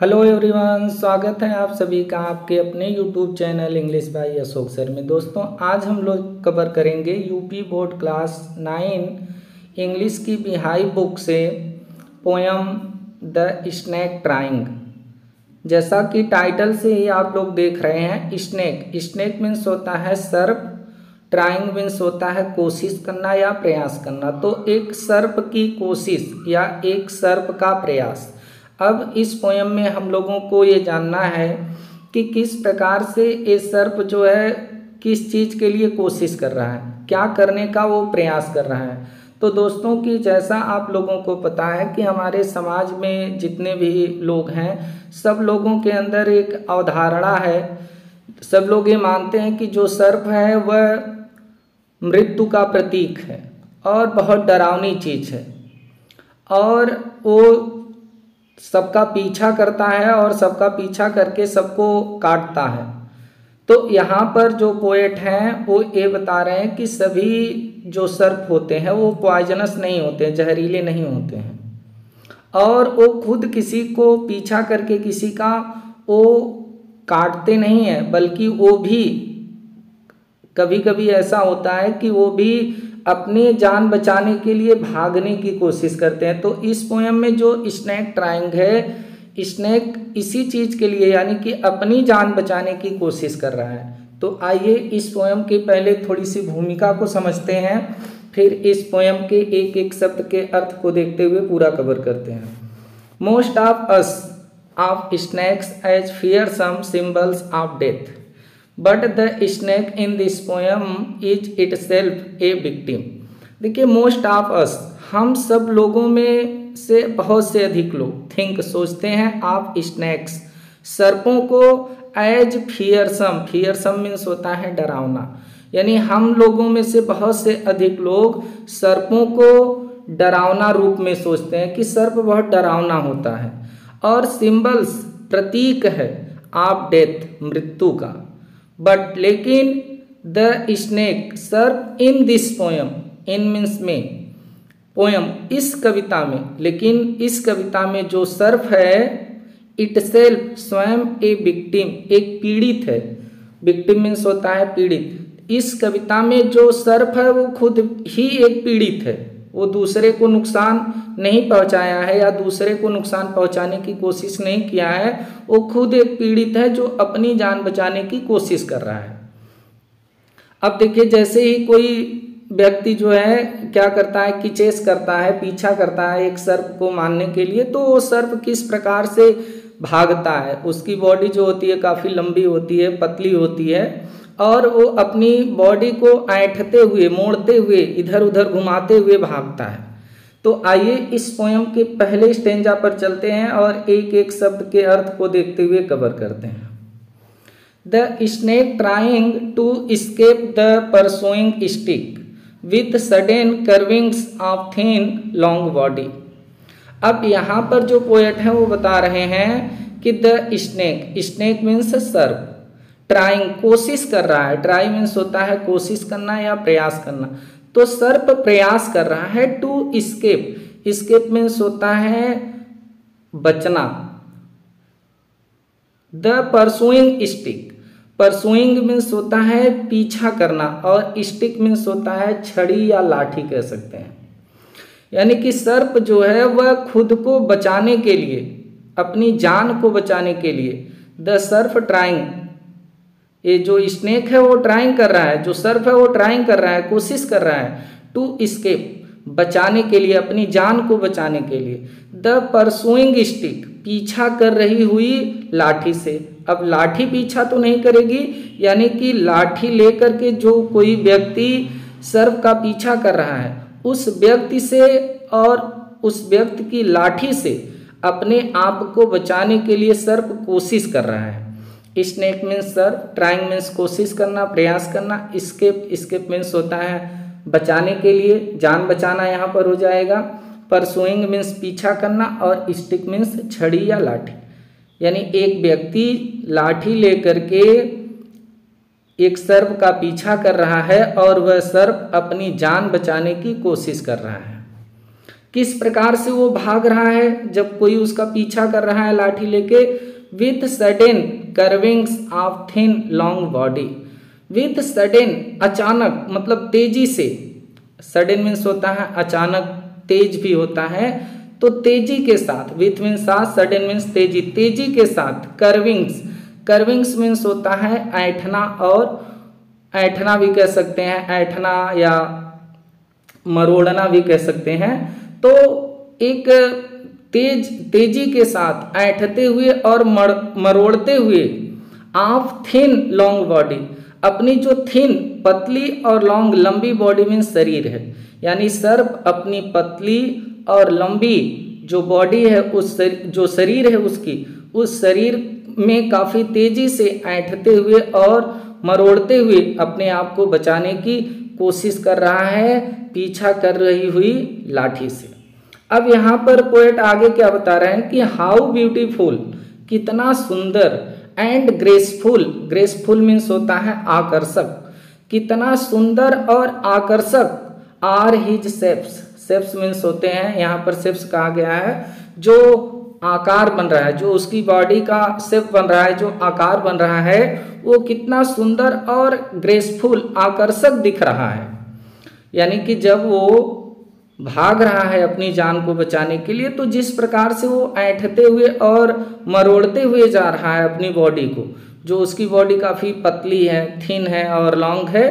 Hello everyone, स्वागत है आप सभी का आपके अपने YouTube channel English by Ashok sir में। दोस्तों, आज हम लोग कवर करेंगे यूपी बोर्ड क्लास 9 इंग्लिश की बिहाई बुक से पोयम द स्नेक ट्राइंग। जैसा कि टाइटल से ही आप लोग देख रहे हैं, स्नेक मीन्स होता है सर्प, ट्राइंग मीन्स होता है कोशिश करना या प्रयास करना। तो एक सर्प की कोशिश या एक सर्प का प्रयास। अब इस पोयम में हम लोगों को ये जानना है कि किस प्रकार से ये सर्प जो है किस चीज़ के लिए कोशिश कर रहा है, क्या करने का वो प्रयास कर रहा है। तो दोस्तों की जैसा आप लोगों को पता है कि हमारे समाज में जितने भी लोग हैं, सब लोगों के अंदर एक अवधारणा है। सब लोग ये मानते हैं कि जो सर्प है वह मृत्यु का प्रतीक है और बहुत डरावनी चीज़ है, और वो सबका पीछा करता है और सबका पीछा करके सबको काटता है। तो यहाँ पर जो पोएट हैं वो ये बता रहे हैं कि सभी जो सर्प होते हैं वो पॉइजनस नहीं होते, जहरीले नहीं होते हैं, और वो खुद किसी को पीछा करके किसी का वो काटते नहीं हैं, बल्कि वो भी कभी कभी ऐसा होता है कि वो भी अपनी जान बचाने के लिए भागने की कोशिश करते हैं। तो इस पोयम में जो स्नेक ट्राइंग है, स्नेक इसी चीज़ के लिए यानी कि अपनी जान बचाने की कोशिश कर रहा है। तो आइए इस पोयम की पहले थोड़ी सी भूमिका को समझते हैं, फिर इस पोयम के एक एक शब्द के अर्थ को देखते हुए पूरा कवर करते हैं। Most of us of snakes as fearsome symbols of death, but the snake in this poem is itself a victim। देखिए, मोस्ट ऑफ अस हम सब लोगों में से बहुत से अधिक लोग थिंक सोचते हैं ऑफ स्नैक्स सर्पों को एज फियरसम मीन्स होता है डरावना, यानी हम लोगों में से बहुत से अधिक लोग सर्पों को डरावना रूप में सोचते हैं कि सर्प बहुत डरावना होता है, और सिंबल्स प्रतीक है ऑफ डेथ मृत्यु का। बट लेकिन द स्नेक सर्प in this poem, in means में पोयम इस कविता में, लेकिन इस कविता में जो सर्प है इट सेल्फ स्वयं ए विक्टिम, एक पीड़ित है। विक्टिम मीन्स होता है पीड़ित। इस कविता में जो सर्प है वो खुद ही एक पीड़ित है, वो दूसरे को नुकसान नहीं पहुंचाया है या दूसरे को नुकसान पहुंचाने की कोशिश नहीं किया है, वो खुद एक पीड़ित है जो अपनी जान बचाने की कोशिश कर रहा है। अब देखिए, जैसे ही कोई व्यक्ति जो है क्या करता है कि चेस करता है, पीछा करता है एक सर्प को मारने के लिए, तो वो सर्प किस प्रकार से भागता है। उसकी बॉडी जो होती है काफ़ी लंबी होती है, पतली होती है, और वो अपनी बॉडी को ऐंठते हुए, मोड़ते हुए, इधर उधर घुमाते हुए भागता है। तो आइए इस पोयम के पहले स्टेंजा पर चलते हैं और एक एक शब्द के अर्थ को देखते हुए कवर करते हैं। The snake trying to escape the pursuing stick with sudden curvings of thin long body. अब यहाँ पर जो पोएट हैं वो बता रहे हैं कि द स्नेक मीन्स सर्प, ट्राइंग कोशिश कर रहा है, ट्राई मीन्स होता है कोशिश करना या प्रयास करना। तो सर्प प्रयास कर रहा है टू स्केप मीन्स होता है बचना। The pursuing stick, pursuing means होता है पीछा करना, और स्टिक मीन्स होता है छड़ी या लाठी कह सकते हैं। यानी कि सर्प जो है वह खुद को बचाने के लिए, अपनी जान को बचाने के लिए, द सर्प ट्राइंग, ये जो स्नेक है वो ट्राइंग कर रहा है, जो सर्प है वो ट्राइंग कर रहा है, कोशिश कर रहा है टू स्केप बचाने के लिए, अपनी जान को बचाने के लिए। द परसुइंग स्टिक पीछा कर रही हुई लाठी से। अब लाठी पीछा तो नहीं करेगी, यानी कि लाठी लेकर के जो कोई व्यक्ति सर्प का पीछा कर रहा है उस व्यक्ति से और उस व्यक्ति की लाठी से अपने आप को बचाने के लिए सर्प कोशिश कर रहा है। स्नेक मीन्स सर्प, ट्राइंग मीन्स कोशिश करना, प्रयास करना, स्केप मीन्स होता है बचाने के लिए, जान बचाना यहाँ पर हो जाएगा। परसुइंग मीन्स पीछा करना, और स्टिक मीन्स छड़ी या लाठी, यानी एक व्यक्ति लाठी लेकर के एक सर्प का पीछा कर रहा है और वह सर्प अपनी जान बचाने की कोशिश कर रहा है। किस प्रकार से वो भाग रहा है जब कोई उसका पीछा कर रहा है लाठी लेके, with sudden curvings of thin long body. With sudden अचानक मतलब तेजी से, सडन मीन्स होता है अचानक, तेज भी होता है, तो तेजी के साथ, विथ मीन्स साथ, सडन मीन्स तेजी, तेजी के साथ, कर्विंग्स, कर्विंग्स मीन्स होता है ऐंठना, और ऐंठना भी कह सकते हैं, ऐंठना या मरोड़ना भी कह सकते हैं। तो एक तेजी के साथ ऐंठते हुए और मरोड़ते हुए, ऑफ थिन लॉन्ग बॉडी, अपनी जो थिन पतली और लॉन्ग लंबी बॉडी मीन्स शरीर है, यानी सर्प अपनी पतली और लंबी जो बॉडी है, उस जो शरीर है उसकी, उस शरीर में काफ़ी तेजी से ऐंठते हुए और मरोड़ते हुए अपने आप को बचाने की कोशिश कर रहा है पीछा कर रही हुई लाठी से। अब यहाँ पर पोएट आगे क्या बता रहे हैं कि हाउ ब्यूटीफुल, कितना सुंदर, एंड ग्रेसफुल, ग्रेसफुल मीन्स होता है आकर्षक, कितना सुंदर और आकर्षक are his shapes, shapes means होते हैं, यहाँ पर शेप्स कहा गया है जो आकार बन रहा है, जो उसकी बॉडी का शेप बन रहा है, जो आकार बन रहा है वो कितना सुंदर और ग्रेसफुल आकर्षक दिख रहा है। यानी कि जब वो भाग रहा है अपनी जान को बचाने के लिए, तो जिस प्रकार से वो ऐंठते हुए और मरोड़ते हुए जा रहा है अपनी बॉडी को, जो उसकी बॉडी काफ़ी पतली है, थिन है और लॉन्ग है,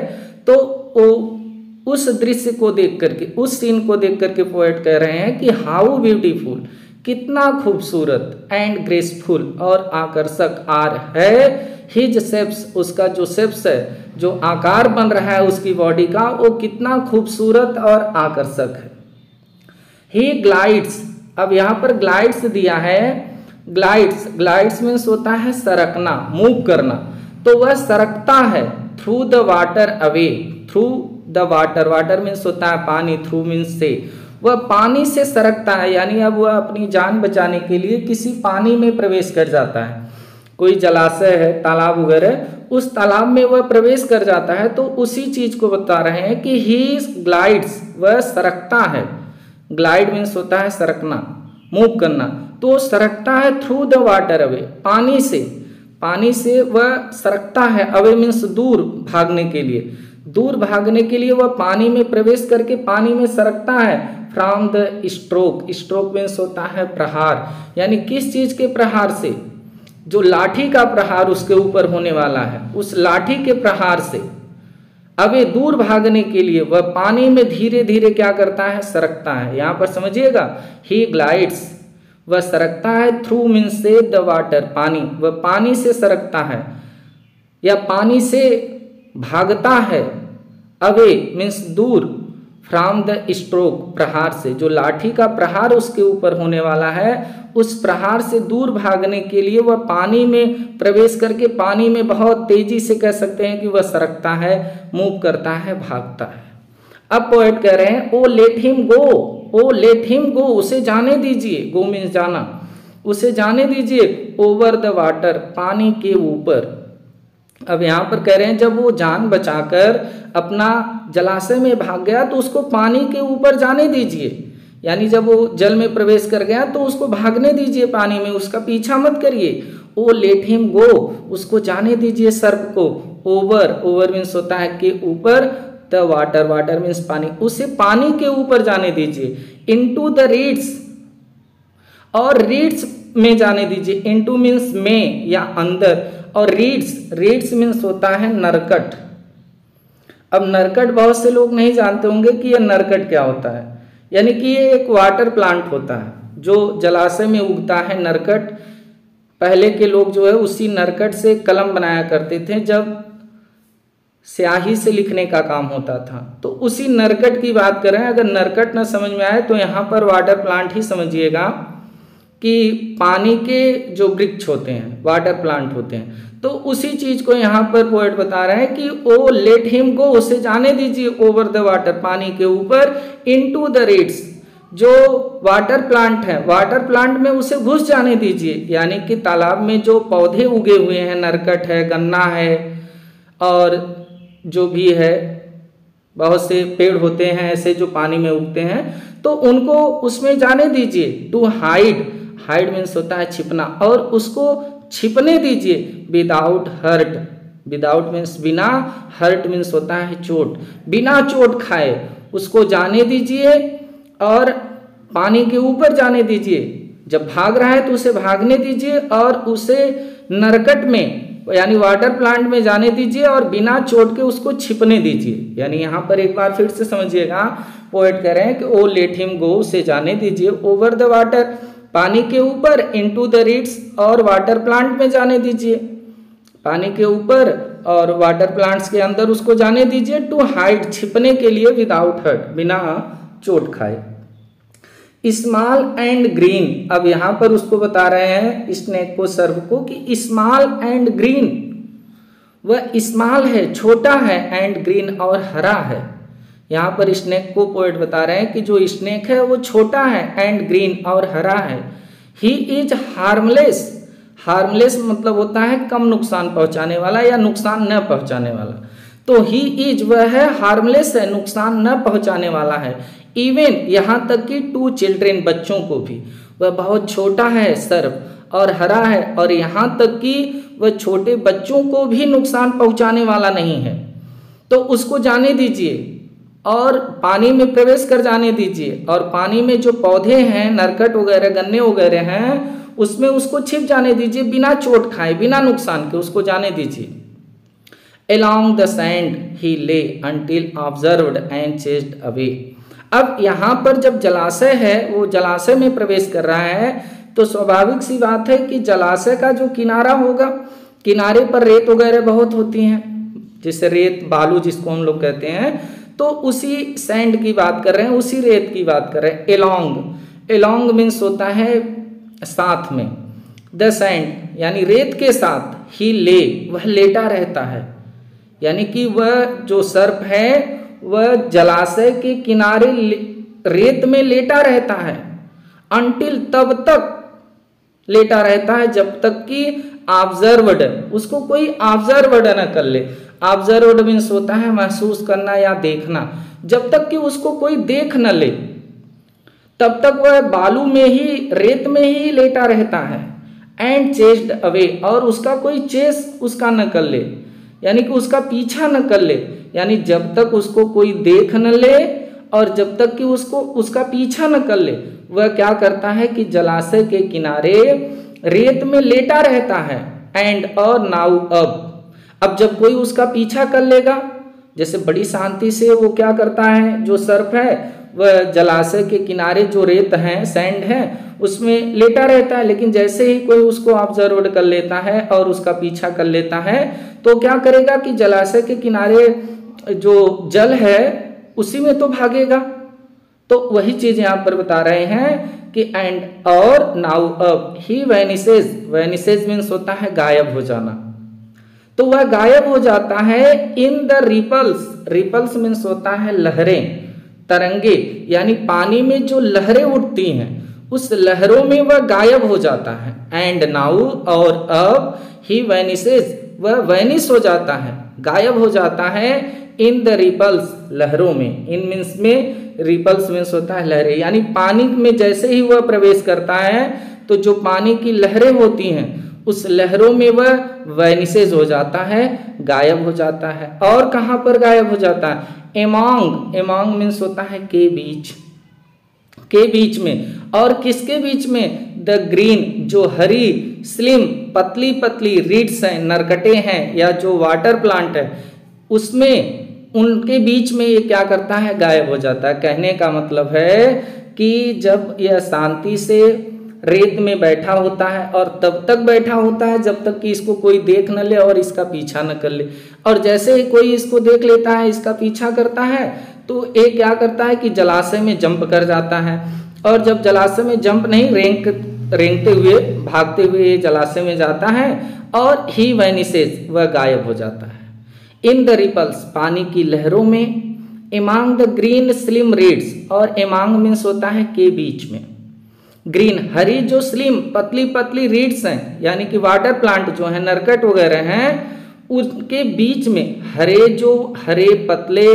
तो वो उस दृश्य को देख करके, उस सीन को देख करके पोएट कह रहे हैं कि हाउ ब्यूटीफुल, कितना खूबसूरत, एंड ग्रेसफुल और आकर्षक आर है हिज शेप्स, उसका जो शेप्स है, जो आकार बन रहा है उसकी बॉडी का, वो कितना खूबसूरत और आकर्षक है। ही ग्लाइड्स, अब यहाँ पर ग्लाइड्स दिया है, ग्लाइड्स, ग्लाइड्स मीन्स होता है सरकना, मूव करना, तो वह सरकता है through the water away, through the water, water means होता है पानी, थ्रू मीन्स से, वह पानी से सरकता है, यानी अब वह अपनी जान बचाने के लिए किसी पानी में प्रवेश कर जाता है, कोई जलाशय है, तालाब वगैरह, उस तालाब में वह प्रवेश कर जाता है, तो उसी चीज को बता रहे हैं कि ही ग्लाइड्स, वह सरकता है, ग्लाइड मीन्स होता है सरकना, मूव करना, तो सरकता है थ्रू द वाटर अवे, पानी से, पानी से वह सरकता है, अवे मीन्स दूर, भागने के लिए, दूर भागने के लिए वह पानी में प्रवेश करके पानी में सरकता है, from the stroke, stroke means होता है प्रहार, यानी किस चीज के प्रहार से, जो लाठी का प्रहार उसके ऊपर होने वाला है, उस लाठी के प्रहार से अबे दूर भागने के लिए वह पानी में धीरे धीरे क्या करता है, सरकता है। यहाँ पर समझिएगा, ही ग्लाइड्स, वह सरकता है, थ्रू मीन्स से द वाटर, पानी, वह पानी से सरकता है या पानी से भागता है, अवे मीन्स दूर, फ्रॉम द स्ट्रोक, प्रहार से, जो लाठी का प्रहार उसके ऊपर होने वाला है उस प्रहार से दूर भागने के लिए वह पानी में प्रवेश करके पानी में बहुत तेजी से कह सकते हैं कि वह सरकता है, मूव करता है, भागता है। अब पोएट कह रहे हैं ओ लेट हिम गो, ओ लेट हिम गो, उसे जाने दीजिए, गो मीन्स जाना, उसे जाने दीजिए, ओवर द वाटर, पानी के ऊपर। अब यहाँ पर कह रहे हैं जब वो जान बचाकर अपना जलाशय में भाग गया तो उसको पानी के ऊपर जाने दीजिए, यानी जब वो जल में प्रवेश कर गया तो उसको भागने दीजिए पानी में, उसका पीछा मत करिए। ओ लेट हिम गो, उसको जाने दीजिए सर्प को, ओवर, ओवर मीन्स होता है कि ऊपर, द वाटर, वाटर मीन्स पानी, उसे पानी के ऊपर जाने दीजिए, इनटू द रीड्स, और रीड्स में जाने दीजिए, इनटू मीन्स में या अंदर, और रीड्स, रीड्स मीन्स होता है नरकट। अब नरकट बहुत से लोग नहीं जानते होंगे कि यह नरकट क्या होता है, यानी कि ये एक वाटर प्लांट होता है जो जलाशय में उगता है। नरकट, पहले के लोग जो है उसी नरकट से कलम बनाया करते थे जब स्याही से लिखने का काम होता था, तो उसी नरकट की बात करें। अगर नरकट न समझ में आए तो यहाँ पर वाटर प्लांट ही समझिएगा कि पानी के जो वृक्ष होते हैं, वाटर प्लांट होते हैं, तो उसी चीज को यहाँ पर पोएट बता रहे हैं कि ओ लेट हिम गो, उसे जाने दीजिए, ओवर द वाटर, पानी के ऊपर, इनटू द रीड्स, जो वाटर प्लांट है, वाटर प्लांट में उसे घुस जाने दीजिए, यानी कि तालाब में जो पौधे उगे हुए हैं, नरकट है, गन्ना है, और जो भी है बहुत से पेड़ होते हैं ऐसे जो पानी में उगते हैं, तो उनको उसमें जाने दीजिए। टू हाइड, हाइड मीन्स होता है छिपना, और उसको छिपने दीजिए विदाउट हर्ट, विदाउट मीन्स बिना, हर्ट मीन्स होता है चोट, बिना चोट खाए उसको जाने दीजिए और पानी के ऊपर जाने दीजिए। जब भाग रहा है तो उसे भागने दीजिए और उसे नरकट में यानी वाटर प्लांट में जाने दीजिए और बिना चोट के उसको छिपने दीजिए। यानी यहाँ पर एक बार फिर से समझिएगा, पोएट कह रहे हैं कि ओ लेट हिम गो, उसे जाने दीजिए, ओवर द वाटर, पानी के ऊपर, इनटू द रीड्स, और वाटर प्लांट में जाने दीजिए, पानी के ऊपर और वाटर प्लांट्स के अंदर उसको जाने दीजिए। टू हाइड, छिपने के लिए, विदाउट हर्ट, बिना चोट खाए। स्मॉल एंड ग्रीन, अब यहाँ पर उसको बता रहे हैं स्नेक को, सर्व को, कि स्मॉल एंड ग्रीन, वह स्मॉल है, छोटा है, एंड ग्रीन और हरा है। यहाँ पर स्नेक को पोएट बता रहे हैं कि जो स्नेक है वो छोटा है, एंड ग्रीन और हरा है। ही इज हार्मलेस, हार्मलेस मतलब होता है कम नुकसान पहुंचाने वाला या नुकसान न पहुंचाने वाला। तो ही इज, वह है, हार्मलेस है, नुकसान न पहुंचाने वाला है। इवन, यहाँ तक कि टू चिल्ड्रेन, बच्चों को भी, वह बहुत छोटा है, सर्व, और हरा है, और यहाँ तक कि वह छोटे बच्चों को भी नुकसान पहुंचाने वाला नहीं है। तो उसको जाने दीजिए और पानी में प्रवेश कर जाने दीजिए, और पानी में जो पौधे हैं, नरकट वगैरह, गन्ने वगैरह हैं, उसमें उसको छिप जाने दीजिए, बिना चोट खाए, बिना नुकसान के उसको जाने दीजिए। Along the sand he lay until observed and chased away। अब यहाँ पर जब जलाशय है, वो जलाशय में प्रवेश कर रहा है, तो स्वाभाविक सी बात है कि जलाशय का जो किनारा होगा, किनारे पर रेत वगैरह बहुत होती हैं, जैसे रेत, बालू जिसको हम लोग कहते हैं, तो उसी सैंड की बात कर रहे हैं, उसी रेत की बात कर रहे हैं। एलोंग, एलोंग मीन्स होता है साथ में, द सैंड यानी रेत के साथ, ही ले, वह लेटा रहता है, यानी कि वह जो सर्प है वह जलाशय के किनारे रेत में लेटा रहता है। अंटिल, तब तक लेटा रहता है जब तक कि ऑब्जर्व्ड, उसको कोई ऑब्जर्व्ड न कर ले। ऑब्जर्व्ड मीन्स होता है महसूस करना या देखना, जब तक कि उसको कोई देख न ले तब तक वह बालू में ही, रेत में ही लेटा रहता है। एंड चेस्ड अवे, और उसका कोई चेस उसका न कर ले, यानी कि उसका पीछा न कर ले, यानी जब तक उसको कोई देख न ले और जब तक कि उसको उसका पीछा न कर ले, वह क्या करता है कि जलाशय के किनारे रेत में लेटा रहता है। एंड, और नाउ, अब जब कोई उसका पीछा कर लेगा, जैसे बड़ी शांति से वो क्या करता है, जो सर्प है वह जलाशय के किनारे जो रेत है, सैंड है, उसमें लेटा रहता है, लेकिन जैसे ही कोई उसको ऑब्जर्व कर लेता है और उसका पीछा कर लेता है, तो क्या करेगा कि जलाशय के किनारे जो जल है उसी में तो भागेगा। तो वही चीज यहाँ पर बता रहे हैं कि एंड, और नाउ, अब, ही वैनिसेज, वैनिसेज मीन्स होता है गायब हो जाना, तो वह गायब हो जाता है in the ripples, ripples means होता है लहरें, तरंगे, यानी पानी में जो लहरें उठती हैं उस लहरों में वह गायब हो जाता है। एंड नाउ, और अब, ही वैनिसेज, वह वैनिश हो जाता है, गायब हो जाता है, इन द रिपल्स, लहरों में, इन मीन्स में, रिपल्स मीन्स होता है लहरें, यानी पानी में जैसे ही वह प्रवेश करता है तो जो पानी की लहरें होती हैं उस लहरों में वह वैनिसेज हो जाता है, गायब हो जाता है। और कहाँ पर गायब हो जाता है? एमोंग, एमोंग मीन्स होता है के बीच, के बीच में, और किसके बीच में? द ग्रीन, जो हरी, स्लिम, पतली पतली रीड्स हैं, नरकटे हैं, या जो वाटर प्लांट है उसमें, उनके बीच में ये क्या करता है? गायब हो जाता है। कहने का मतलब है कि जब यह शांति से रेत में बैठा होता है, और तब तक बैठा होता है जब तक कि इसको कोई देख न ले और इसका पीछा न कर ले, और जैसे ही कोई इसको देख लेता है, इसका पीछा करता है, तो ये क्या करता है कि जलाशय में जंप कर जाता है, और जब जलाशय में जंप नहीं, रेंगते हुए, भागते हुए जलाशय में जाता है, और ही वैनिसेज, वह गायब हो जाता है। इन द रिपल्स, पानी की लहरों में, among the green slim reads, और एमॉन्ग मीन्स होता है के बीच में, ग्रीन, हरी जो स्लिम पतली पतली रीड्स हैं, यानी कि वाटर प्लांट जो है, नरकट वगैरह हैं, उनके बीच में हरे, जो हरे पतले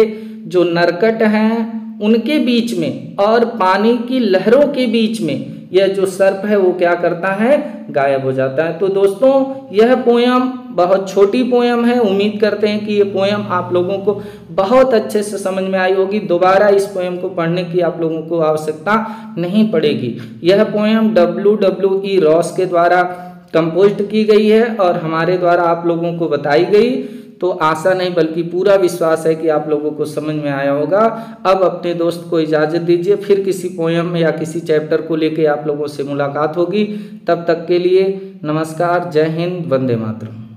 जो नरकट हैं उनके बीच में और पानी की लहरों के बीच में यह जो सर्प है वो क्या करता है, गायब हो जाता है। तो दोस्तों यह पोयम बहुत छोटी पोयम है। उम्मीद करते हैं कि ये पोयम आप लोगों को बहुत अच्छे से समझ में आई होगी। दोबारा इस पोयम को पढ़ने की आप लोगों को आवश्यकता नहीं पड़ेगी। यह पोयम W.E. रॉस के द्वारा कंपोज्ड की गई है और हमारे द्वारा आप लोगों को बताई गई। तो आशा नहीं बल्कि पूरा विश्वास है कि आप लोगों को समझ में आया होगा। अब अपने दोस्त को इजाज़त दीजिए, फिर किसी पोयम या किसी चैप्टर को लेके आप लोगों से मुलाकात होगी। तब तक के लिए नमस्कार, जय हिंद, वंदे मातरम।